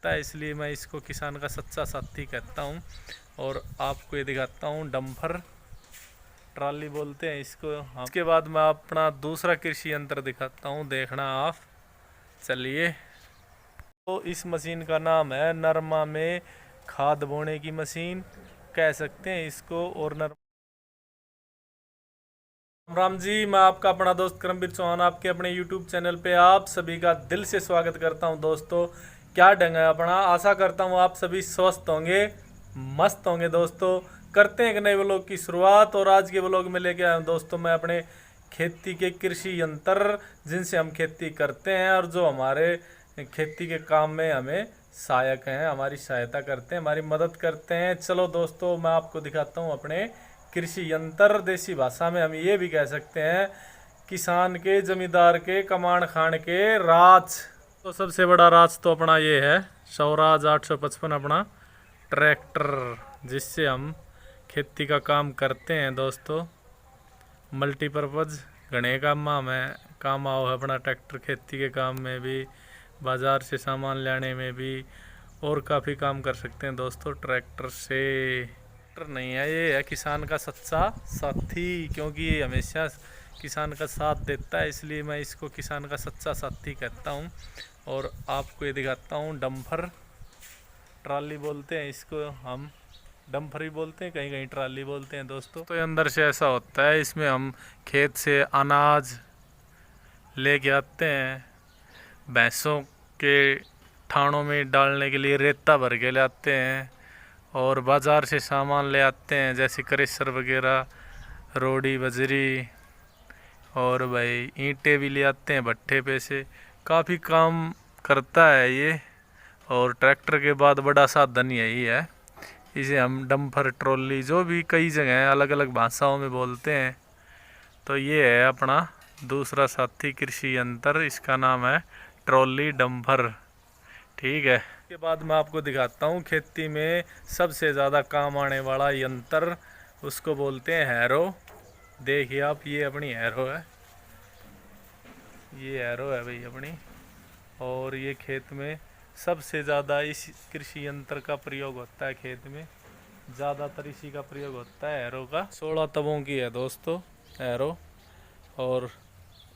देता है, इसलिए मैं इसको किसान का सच्चा साथी कहता हूँ। और आपको ये दिखाता हूँ, डंपर ट्रॉली बोलते हैं इसको हम। इसके बाद मैं अपना दूसरा कृषि यंत्र दिखाता हूँ, देखना आप। चलिए, तो इस मशीन का नाम है नरमा में खाद बोने की मशीन कह सकते हैं इसको। और राम जी, मैं आपका अपना दोस्त करमवीर चौहान आपके अपने YouTube चैनल पे आप सभी का दिल से स्वागत करता हूं। दोस्तों, क्या ढंग है अपना। आशा करता हूं आप सभी स्वस्थ होंगे, मस्त होंगे। दोस्तों, करते हैं एक नए व्लॉग की शुरुआत। और आज के व्लॉग में लेके आया हूं दोस्तों मैं अपने खेती के कृषि यंत्र, जिनसे हम खेती करते हैं और जो हमारे खेती के काम में हमें सहायक हैं, हमारी सहायता करते हैं, हमारी मदद करते हैं। चलो दोस्तों, मैं आपको दिखाता हूँ अपने कृषि यंत्र। देसी भाषा में हम ये भी कह सकते हैं किसान के, जमींदार के, कमाण खान के राज। तो सबसे बड़ा राज तो अपना ये है स्वराज 855 अपना ट्रैक्टर, जिससे हम खेती का काम करते हैं। दोस्तों, मल्टीपर्पज़ घने काम में काम आओ है अपना ट्रैक्टर, खेती के काम में भी, बाज़ार से सामान लाने में भी, और काफ़ी काम कर सकते हैं दोस्तों ट्रैक्टर से। ट्रैक्टर नहीं है, ये है किसान का सच्चा साथी, क्योंकि ये हमेशा किसान का साथ देता है, इसलिए मैं इसको किसान का सच्चा साथी कहता हूँ। और आपको ये दिखाता हूँ, डंपर ट्रॉली बोलते हैं इसको हम, डंपर ही बोलते हैं, कहीं कहीं ट्रॉली बोलते हैं दोस्तों। तो अंदर से ऐसा होता है, इसमें हम खेत से अनाज लेके आते हैं, भैंसों के ठाणों में डालने के लिए रेता भर के लाते हैं, और बाज़ार से सामान ले आते हैं जैसे क्रेशर वगैरह, रोड़ी बजरी, और भाई ईंटें भी ले आते हैं भट्ठे पे से। काफ़ी काम करता है ये। और ट्रैक्टर के बाद बड़ा साधन यही है, इसे हम डंपर, ट्रॉली, जो भी कई जगह अलग अलग भाषाओं में बोलते हैं। तो ये है अपना दूसरा साथी कृषि यंत्र, इसका नाम है ट्रॉली डंपर। ठीक है, इसके बाद मैं आपको दिखाता हूँ खेती में सबसे ज़्यादा काम आने वाला यंत्र, उसको बोलते हैं हैरो। देखिए आप, ये अपनी हैरो है, ये हैरो है भाई अपनी। और ये खेत में सबसे ज़्यादा इस कृषि यंत्र का प्रयोग होता है, खेत में ज़्यादातर इसी का प्रयोग होता है, हैरो का। 16 तवों की है दोस्तों हैरो, और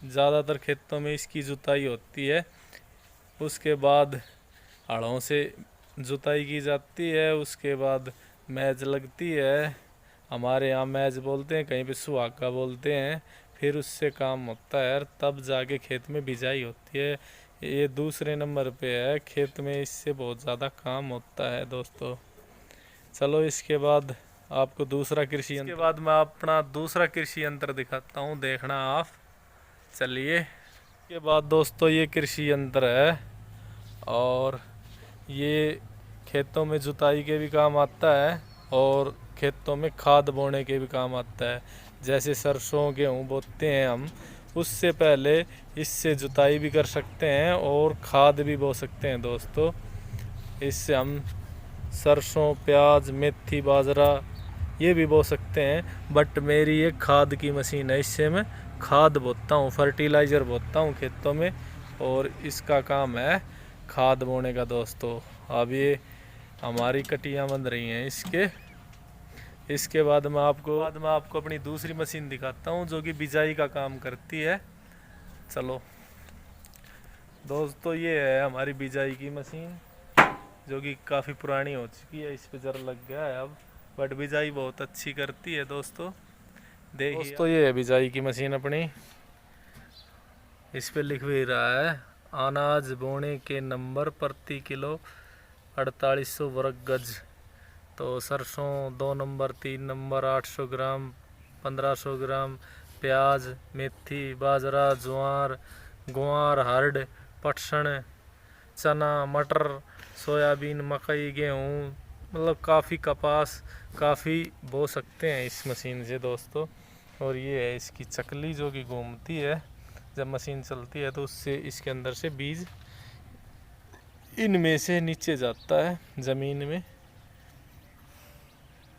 ज़्यादातर खेतों में इसकी जुताई होती है। उसके बाद हड़ों से जुताई की जाती है, उसके बाद मैज लगती है, हमारे यहाँ मैज बोलते हैं, कहीं पे सुहागा बोलते हैं। फिर उससे काम होता है, तब जाके खेत में बिजाई होती है। ये दूसरे नंबर पे है खेत में, इससे बहुत ज़्यादा काम होता है दोस्तों। चलो, इसके बाद आपको दूसरा कृषि यंत्र, इसके बाद मैं अपना दूसरा कृषि यंत्र दिखाता हूँ, देखना आप। चलिए, इसके बाद दोस्तों ये कृषि यंत्र है, और ये खेतों में जुताई के भी काम आता है, और खेतों में खाद बोने के भी काम आता है। जैसे सरसों गेहूँ बोते हैं हम, उससे पहले इससे जुताई भी कर सकते हैं और खाद भी बो सकते हैं दोस्तों। इससे हम सरसों, प्याज, मेथी, बाजरा ये भी बो सकते हैं। बट मेरी ये खाद की मशीन है, इससे मैं खाद बोता हूँ, फर्टिलाइज़र बोता हूँ खेतों में, और इसका काम है खाद बोने का दोस्तों। अब ये हमारी कटियाँ बन रही हैं इसके बाद मैं आपको अपनी दूसरी मशीन दिखाता हूँ, जो कि बिजाई का काम करती है। चलो दोस्तों, ये है हमारी बिजाई की मशीन, जो कि काफ़ी पुरानी हो चुकी है, इस पे जर लग गया है अब, बट बिजाई बहुत अच्छी करती है दोस्तों। देखिए दोस्तों, ये है बिजाई की मशीन अपनी, इस पे लिख भी रहा है अनाज बोने के नंबर प्रति किलो 4800 वर्ग गज। तो सरसों 2 नंबर, 3 नंबर 800 ग्राम, 1500 ग्राम, प्याज, मेथी, बाजरा, ज्वार, ग्वार, हरड़, पटसन, चना, मटर, सोयाबीन, मकई, गेहूँ, मतलब काफ़ी कपास, काफ़ी बो सकते हैं इस मशीन से दोस्तों। और ये है इसकी चकली, जो कि घूमती है, जब मशीन चलती है तो उससे इसके अंदर से बीज इनमें से नीचे जाता है ज़मीन में।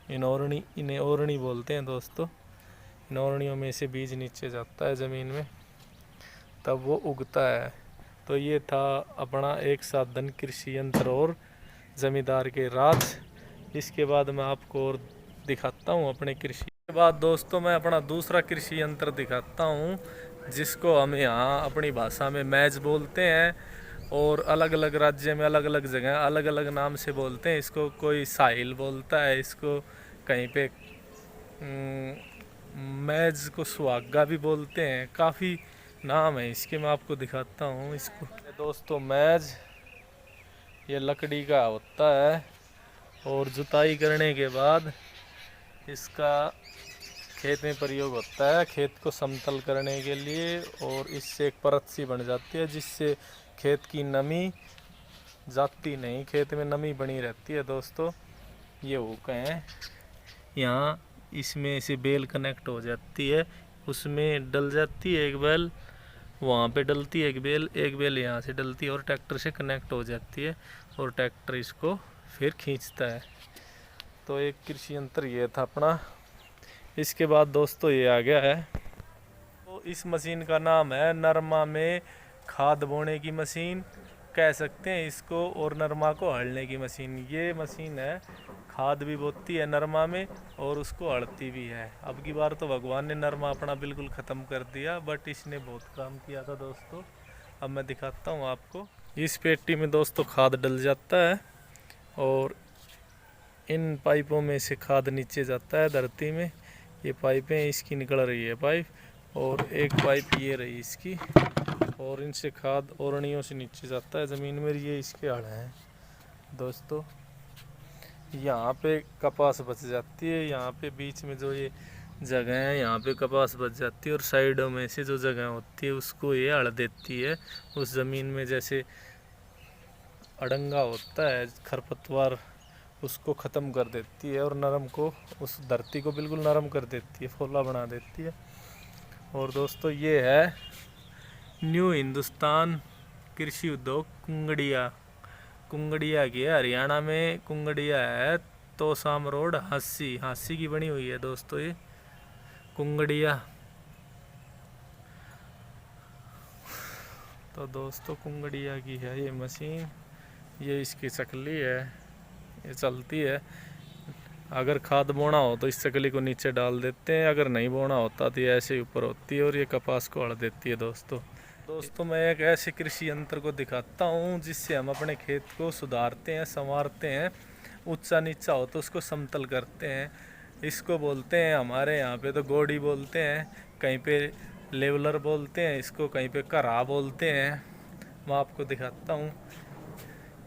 इन्हें ओरणी बोलते हैं दोस्तों। इन ओरणियों में से बीज नीचे जाता है ज़मीन में, तब वो उगता है। तो ये था अपना एक साधन कृषि यंत्र और ज़मींदार के राज। इसके बाद मैं आपको और दिखाता हूँ अपने कृषि के बाद दोस्तों मैं अपना दूसरा कृषि यंत्र दिखाता हूँ, जिसको हम यहाँ अपनी भाषा में मैज बोलते हैं और अलग अलग राज्य में अलग अलग जगह अलग अलग नाम से बोलते हैं इसको। कोई साहिल बोलता है इसको, कहीं पे मैज को सुहागा भी बोलते हैं, काफ़ी नाम है इसके। मैं आपको दिखाता हूँ इसको। दोस्तों मैज ये लकड़ी का होता है और जुताई करने के बाद इसका खेत में प्रयोग होता है खेत को समतल करने के लिए, और इससे एक परत सी बन जाती है जिससे खेत की नमी जाती नहीं, खेत में नमी बनी रहती है। दोस्तों ये हुक है, यहाँ इसमें से बेल कनेक्ट हो जाती है, उसमें डल जाती है एक बेल, वहाँ पे डलती है एक बेल यहाँ से डलती है और ट्रैक्टर से कनेक्ट हो जाती है और ट्रैक्टर इसको फिर खींचता है। तो एक कृषि यंत्र ये था अपना। इसके बाद दोस्तों ये आ गया है, तो इस मशीन का नाम है नरमा में खाद बोने की मशीन कह सकते हैं इसको, और नरमा को हड़ने की मशीन। ये मशीन है खाद भी बोती है नरमा में और उसको हड़ती भी है। अब की बार तो भगवान ने नरमा अपना बिल्कुल ख़त्म कर दिया, बट इसने बहुत काम किया था दोस्तों। अब मैं दिखाता हूँ आपको। इस पेटी में दोस्तों खाद डल जाता है और इन पाइपों में से खाद नीचे जाता है धरती में। ये पाइपें इसकी निकल रही है पाइप, और एक पाइप ये रही इसकी, और इनसे खाद ओरनियों से नीचे जाता है ज़मीन में। ये इसके हड़ हैं दोस्तों। यहाँ पे कपास बच जाती है, यहाँ पे बीच में जो ये जगह है यहाँ पे कपास बच जाती है, और साइडों में से जो जगह होती है उसको ये हड़ देती है उस ज़मीन में। जैसे अड़ंगा होता है खरपतवार, उसको ख़त्म कर देती है और नरम को, उस धरती को बिल्कुल नरम कर देती है, फोला बना देती है। और दोस्तों ये है न्यू हिंदुस्तान कृषि उद्योग कुंगड़िया की है, हरियाणा में कुंगड़िया है, तोसाम रोड हांसी की बनी हुई है दोस्तों ये कुंगड़िया। तो दोस्तों कुंगड़िया की है ये मशीन, ये इसकी चकली है, ये चलती है। अगर खाद बोना हो तो इस चकली को नीचे डाल देते हैं, अगर नहीं बोना होता तो ये ऐसे ही ऊपर होती है और ये कपास को हड़ देती है दोस्तों मैं एक ऐसे कृषि यंत्र को दिखाता हूँ जिससे हम अपने खेत को सुधारते हैं, संवारते हैं। ऊंचा नीचा हो तो उसको समतल करते हैं। इसको बोलते हैं हमारे यहाँ पे तो गोडी बोलते हैं, कहीं पे लेवलर बोलते हैं इसको, कहीं पे करा बोलते हैं। मैं आपको दिखाता हूँ,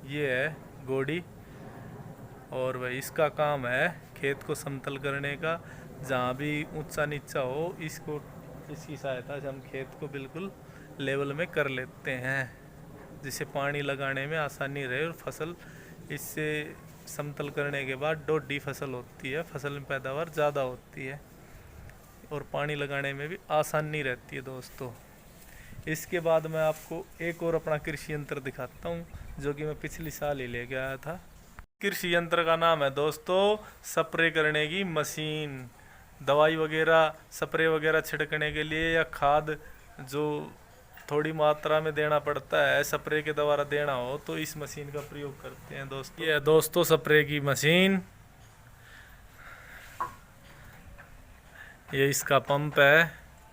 ये है गोडी, और वह इसका काम है खेत को समतल करने का। जहाँ भी ऊंचा नीचा हो इसकी सहायता से हम खेत को बिल्कुल लेवल में कर लेते हैं, जिससे पानी लगाने में आसानी रहे और फसल इससे समतल करने के बाद डोडी फसल होती है, फसल में पैदावार ज़्यादा होती है और पानी लगाने में भी आसानी रहती है दोस्तों। इसके बाद मैं आपको एक और अपना कृषि यंत्र दिखाता हूँ जो कि मैं पिछली साल ही लेके आया था। कृषि यंत्र का नाम है दोस्तों स्प्रे करने की मशीन। दवाई वगैरह स्प्रे वगैरह छिड़कने के लिए या खाद जो थोड़ी मात्रा में देना पड़ता है स्प्रे के द्वारा देना हो तो इस मशीन का प्रयोग करते हैं दोस्तों। ये है दोस्तों स्प्रे की मशीन, ये इसका पंप है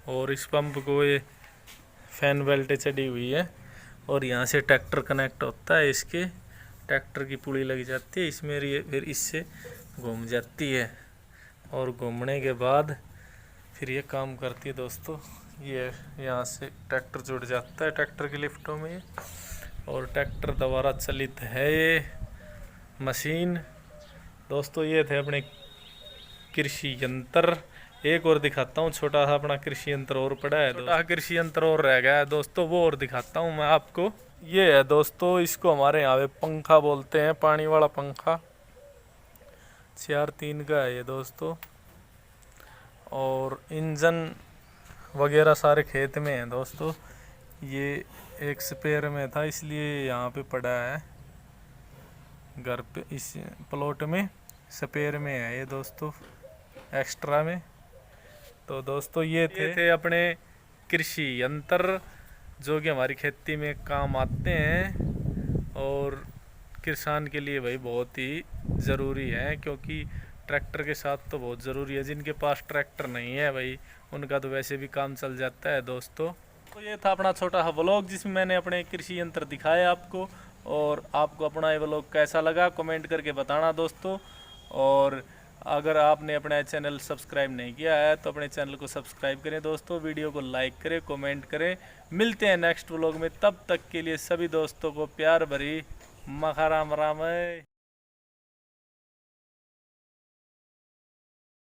और इस पंप को ये फैन बेल्ट चढ़ी हुई है और यहाँ से ट्रैक्टर कनेक्ट होता है, इसके ट्रैक्टर की पुली लग जाती है इसमें, ये फिर इससे घूम जाती है और घूमने के बाद फिर ये काम करती है दोस्तों। ये यहाँ से ट्रैक्टर जुड़ जाता है ट्रैक्टर की लिफ्टों में, और ट्रैक्टर द्वारा चलित है ये मशीन दोस्तों। ये थे अपने कृषि यंत्र। एक और दिखाता हूँ, छोटा सा अपना कृषि यंत्र और पड़ा है, छोटा कृषि यंत्र और रह गया है दोस्तों, वो और दिखाता हूँ मैं आपको। ये है दोस्तों, इसको हमारे यहाँ पे पंखा बोलते हैं, पानी वाला पंखा। 4-3 का है ये दोस्तों, और इंजन वगैरह सारे खेत में हैं दोस्तों। ये एक स्पेयर में था इसलिए यहाँ पे पड़ा है घर पे, इस प्लॉट में स्पेयर में है ये दोस्तों, एक्स्ट्रा में। तो दोस्तों ये थे अपने कृषि यंत्र जो कि हमारी खेती में काम आते हैं और किसान के लिए भाई बहुत ही ज़रूरी है, क्योंकि ट्रैक्टर के साथ तो बहुत ज़रूरी है। जिनके पास ट्रैक्टर नहीं है भाई उनका तो वैसे भी काम चल जाता है दोस्तों। तो ये था अपना छोटा सा व्लॉग जिसमें मैंने अपने कृषि यंत्र दिखाए आपको, और आपको अपना ये व्लॉग कैसा लगा कमेंट करके बताना दोस्तों। और अगर आपने अपना चैनल सब्सक्राइब नहीं किया है तो अपने चैनल को सब्सक्राइब करें दोस्तों, वीडियो को लाइक करें, कमेंट करें। मिलते हैं नेक्स्ट व्लॉग में, तब तक के लिए सभी दोस्तों को प्यार भरी मखा राम राम।